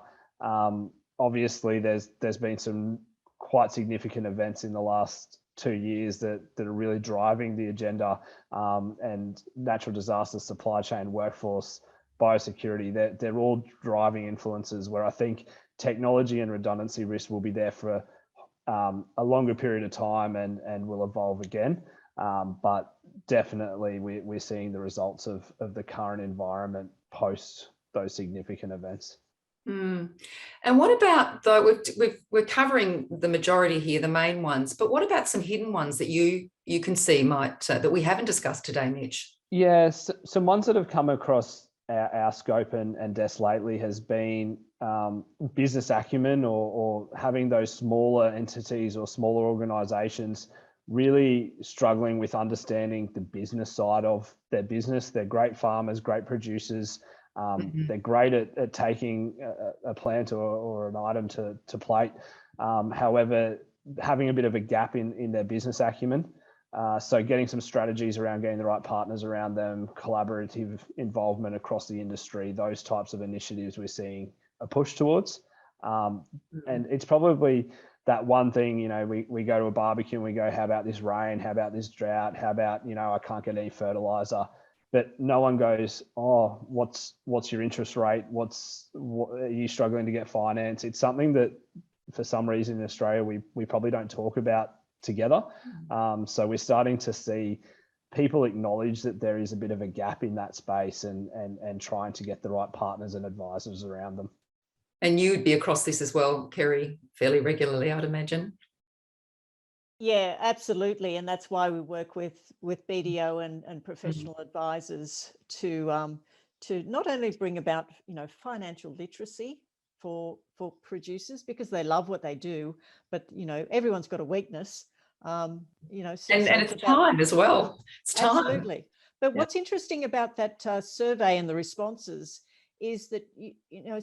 obviously there's been some quite significant events in the last 2 years that are really driving the agenda, and natural disasters, supply chain, workforce, biosecurity, they're all driving influences where I think technology and redundancy risk will be there for a longer period of time and will evolve again. But definitely we're seeing the results of the current environment post those significant events. And what about, though, we're covering the majority here, the main ones, but what about some hidden ones that you can see might that we haven't discussed today, Mitch? Yes, some ones that have come across our scope and desk lately has been business acumen or having those smaller entities or smaller organizations really struggling with understanding the business side of their business. They're great farmers, great producers. They're great at taking a plant or an item to plate. However, having a bit of a gap in their business acumen. So getting some strategies around getting the right partners around them, collaborative involvement across the industry, those types of initiatives we're seeing a push towards. And it's probably that one thing, we go to a barbecue and we go, how about this rain? How about this drought? How about, I can't get any fertilizer? But no one goes, oh, what's your interest rate? What are you struggling to get finance? It's something that for some reason in Australia, we probably don't talk about together. So we're starting to see people acknowledge that there is a bit of a gap in that space and trying to get the right partners and advisors around them. And you'd be across this as well, Kerry, fairly regularly, I'd imagine. Yeah, absolutely. And that's why we work with BDO and professional advisors to not only bring about, financial literacy for producers because they love what they do, but, everyone's got a weakness. And it's time as well. It's time. Absolutely. But what's interesting about that survey and the responses is that,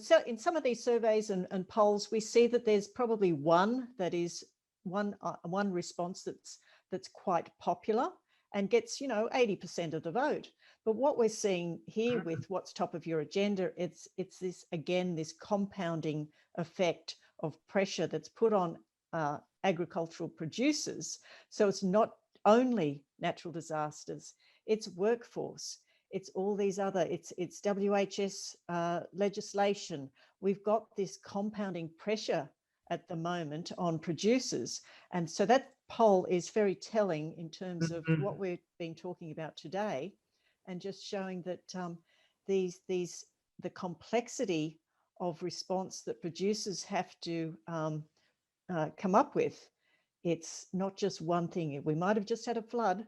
so in some of these surveys and polls, we see that there's probably one response that's quite popular and gets 80% of the vote. But what we're seeing here with what's top of your agenda, it's this compounding effect of pressure that's put on agricultural producers. So it's not only natural disasters, it's workforce, it's all these other, it's WHS legislation. We've got this compounding pressure at the moment on producers. And so that poll is very telling in terms of what we've been talking about today, and just showing that the complexity of response that producers have to come up with. It's not just one thing. We might have just had a flood,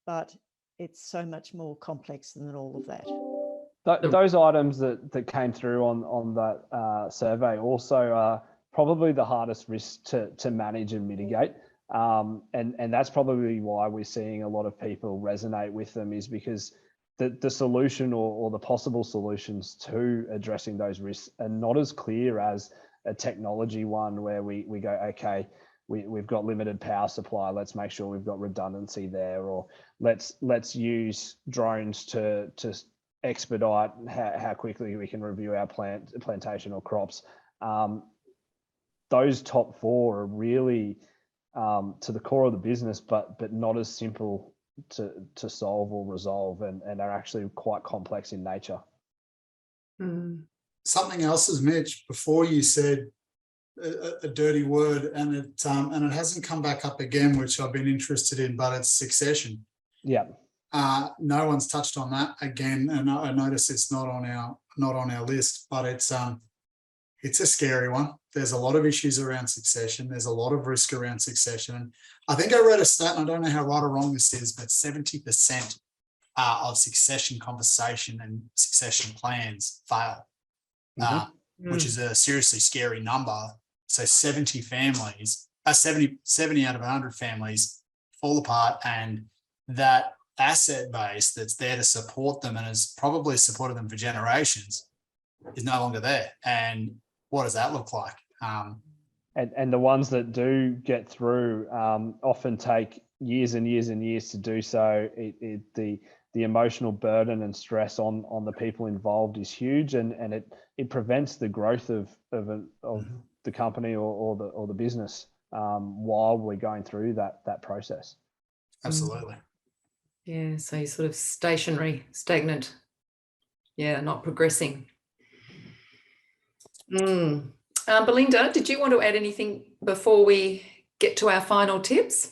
but it's so much more complex than all of that. Those items that came through on that survey also are probably the hardest risk to manage and mitigate. And that's probably why we're seeing a lot of people resonate with them, is because the solution or the possible solutions to addressing those risks are not as clear as a technology one where we go, okay, we've got limited power supply, let's make sure we've got redundancy there, or let's use drones to expedite how quickly we can review our plantation or crops. Those top four are really to the core of the business, but not as simple to solve or resolve, and are actually quite complex in nature. Something else is, Mitch, before you said a dirty word, and it hasn't come back up again, which I've been interested in, but it's succession. Yeah. No one's touched on that again, and I notice it's not on our list, but it's it's a scary one. There's a lot of issues around succession. There's a lot of risk around succession. And I think I read a stat, and I don't know how right or wrong this is, but 70% of succession conversation and succession plans fail, which is a seriously scary number. So 70 families, 70 out of 100 families fall apart, and that asset base that's there to support them and has probably supported them for generations is no longer there. And what does that look like? And the ones that do get through often take years and years and years to do so. The emotional burden and stress on the people involved is huge, and it prevents the growth of the company or the business while we're going through that process. Absolutely. Yeah, so you're sort of stationary, stagnant. Yeah, not progressing. Belinda, did you want to add anything before we get to our final tips?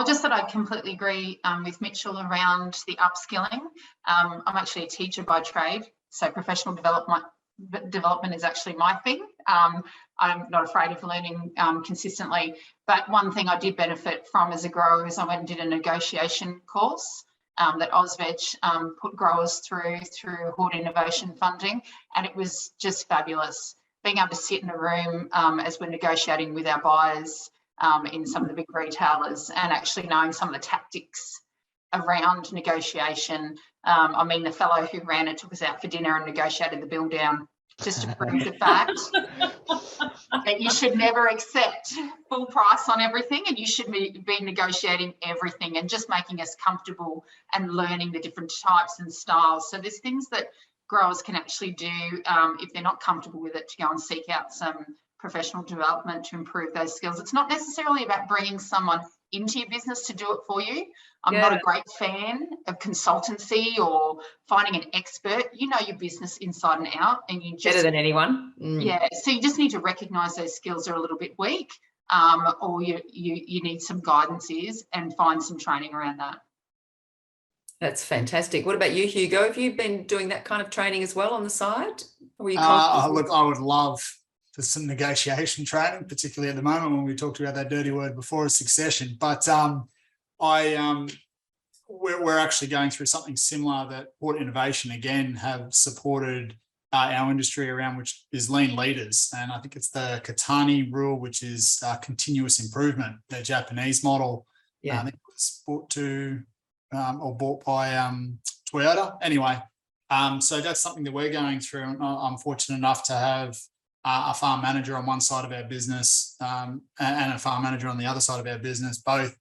Just that I completely agree with Mitchell around the upskilling. I'm actually a teacher by trade, so professional development is actually my thing. I'm not afraid of learning consistently, but one thing I did benefit from as a grower is I went and did a negotiation course that AusVeg put growers through Horde Innovation funding, and it was just fabulous. Being able to sit in a room as we're negotiating with our buyers in some of the big retailers, and actually knowing some of the tactics around negotiation. I mean, the fellow who ran it took us out for dinner and negotiated the bill down, just to prove the fact that you should never accept full price on everything, and you should be negotiating everything and just making us comfortable and learning the different types and styles. So there's things that growers can actually do if they're not comfortable with it, to go and seek out some professional development to improve those skills. It's not necessarily about bringing someone into your business to do it for you. I'm not a great fan of consultancy or finding an expert. You know your business inside and out, and you just better than anyone. Yeah, so you just need to recognise those skills are a little bit weak, or you need some guidances and find some training around that. That's fantastic. What about you, Hugo? Have you been doing that kind of training as well on the side? Or Look, I would love for some negotiation training, particularly at the moment when we talked about that dirty word before, succession. But we're actually going through something similar that Horde Innovation again have supported our industry around, which is lean leaders. And I think it's the Katani rule, which is continuous improvement, the Japanese model. Yeah. I think it was bought by Toyota. Anyway, so that's something that we're going through. And I'm fortunate enough to have a farm manager on one side of our business and a farm manager on the other side of our business, both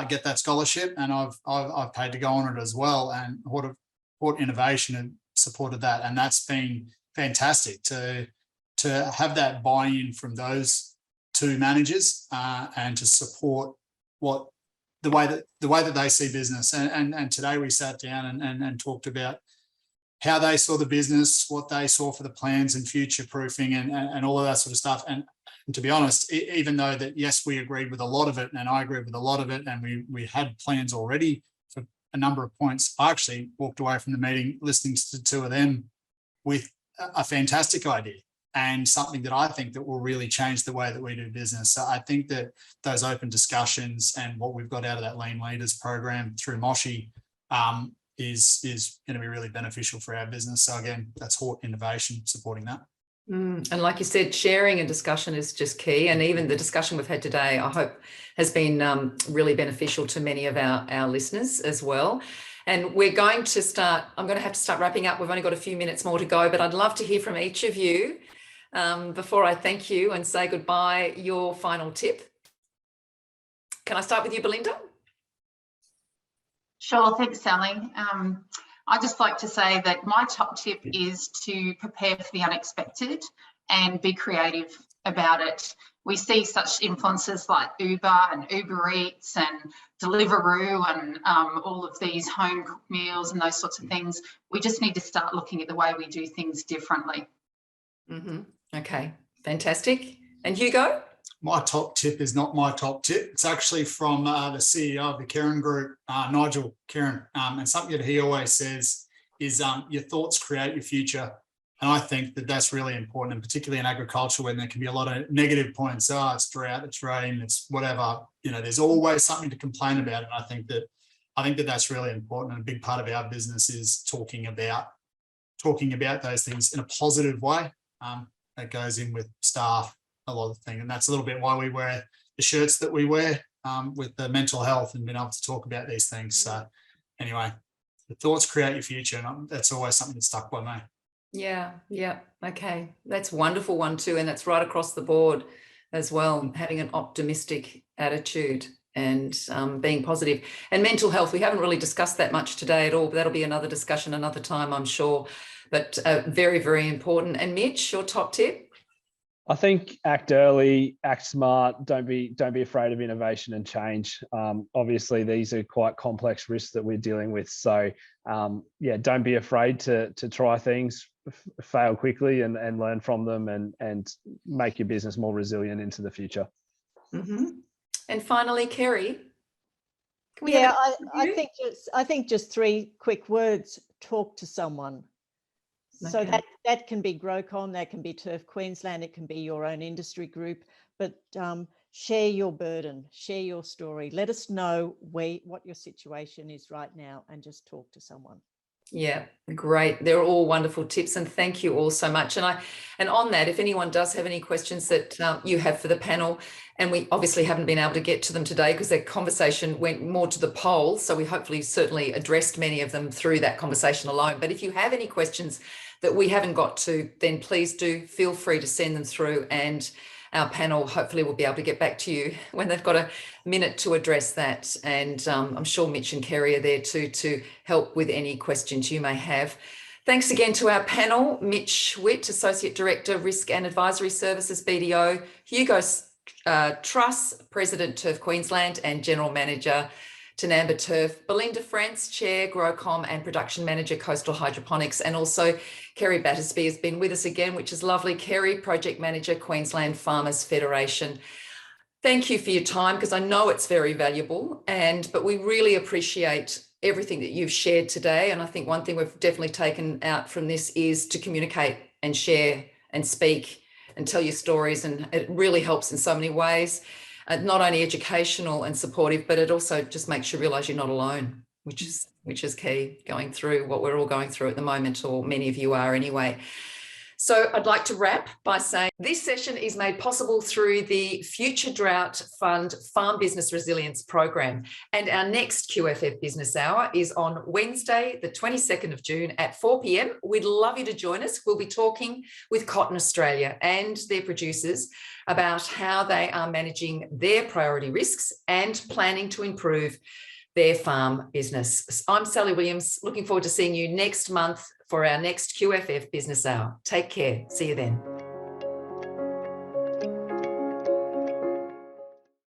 get that scholarship, and I've paid to go on it as well. And Horde Innovation have supported that, and that's been fantastic to have that buy-in from those two managers and to support the way that they see business. And today we sat down and talked about how they saw the business, what they saw for the plans and future proofing and all of that sort of stuff. And to be honest, even though that, yes, we agreed with a lot of it, and I agreed with a lot of it, and we had plans already for a number of points, I actually walked away from the meeting listening to two of them with a fantastic idea and something that I think that will really change the way that we do business. So I think that those open discussions and what we've got out of that Lean Leaders program through Moshi is going to be really beneficial for our business. So again, that's Horde Innovation supporting that. And like you said, sharing and discussion is just key. And even the discussion we've had today, I hope, has been really beneficial to many of our listeners as well. And we're going to start, I'm going to have to start wrapping up. We've only got a few minutes more to go, but I'd love to hear from each of you before I thank you and say goodbye, your final tip. Can I start with you, Belinda? Sure, thanks, Sally. I'd just like to say that my top tip is to prepare for the unexpected and be creative about it. We see such influences like Uber and Uber Eats and Deliveroo and all of these home cooked meals and those sorts of things. We just need to start looking at the way we do things differently. Okay, fantastic. And Hugo? My top tip is not my top tip. It's actually from the CEO of the Karen Group, Nigel Karen. And something that he always says is your thoughts create your future. I think that that's really important, and particularly in agriculture when there can be a lot of negative points. Oh, it's drought, it's rain, it's whatever. You know, there's always something to complain about. And I think that that's really important. And a big part of our business is talking about those things in a positive way. That goes in with staff, a lot of things. And that's a little bit why we wear the shirts that we wear with the mental health and being able to talk about these things. So anyway, the thoughts create your future. And that's always something that's stuck by me. Yeah. Okay. That's a wonderful one too. And that's right across the board as well, having an optimistic attitude and being positive. And mental health, we haven't really discussed that much today at all, but that'll be another discussion another time, I'm sure. But very, very important. And Mitch, your top tip? I think act early, act smart. Don't be afraid of innovation and change. Obviously, these are quite complex risks that we're dealing with. So, yeah, don't be afraid to try things, fail quickly, and learn from them, and make your business more resilient into the future. Mm-hmm. And finally, Kerry. Yeah, I think just 3 quick words: talk to someone. So Okay. that can be GrowCom, that can be Turf Queensland, it can be your own industry group, but share your burden, share your story. Let us know what your situation is right now, and just talk to someone. Yeah, great. They're all wonderful tips, and thank you all so much. And on that, if anyone does have any questions that you have for the panel, and we obviously haven't been able to get to them today because their conversation went more to the poll, so we hopefully certainly addressed many of them through that conversation alone. But if you have any questions that we haven't got to, then please do feel free to send them through, and our panel hopefully will be able to get back to you when they've got a minute to address that. And I'm sure Mitch and Kerry are there too to help with any questions you may have. Thanks again to our panel: Mitch Witt, Associate Director, Risk and Advisory Services, BDO; Hugo Truss, President, Turf Queensland and General Manager, Tinamba Turf; Belinda France, Chair, GrowCom and Production Manager, Coastal Hydroponics; and also Kerry Battersby has been with us again, which is lovely. Kerry, Project Manager, Queensland Farmers Federation. Thank you for your time, because I know it's very valuable, but we really appreciate everything that you've shared today. And I think one thing we've definitely taken out from this is to communicate and share and speak and tell your stories, and it really helps in so many ways. Not only educational and supportive, but it also just makes you realise you're not alone, which is key, going through what we're all going through at the moment, or many of you are anyway. So I'd like to wrap by saying this session is made possible through the Future Drought Fund Farm Business Resilience Program. And our next QFF Business Hour is on Wednesday, the 22nd of June at 4 p.m. We'd love you to join us. We'll be talking with Cotton Australia and their producers about how they are managing their priority risks and planning to improve their farm business. I'm Sally Williams, looking forward to seeing you next month for our next QFF Business Hour. Take care. See you then.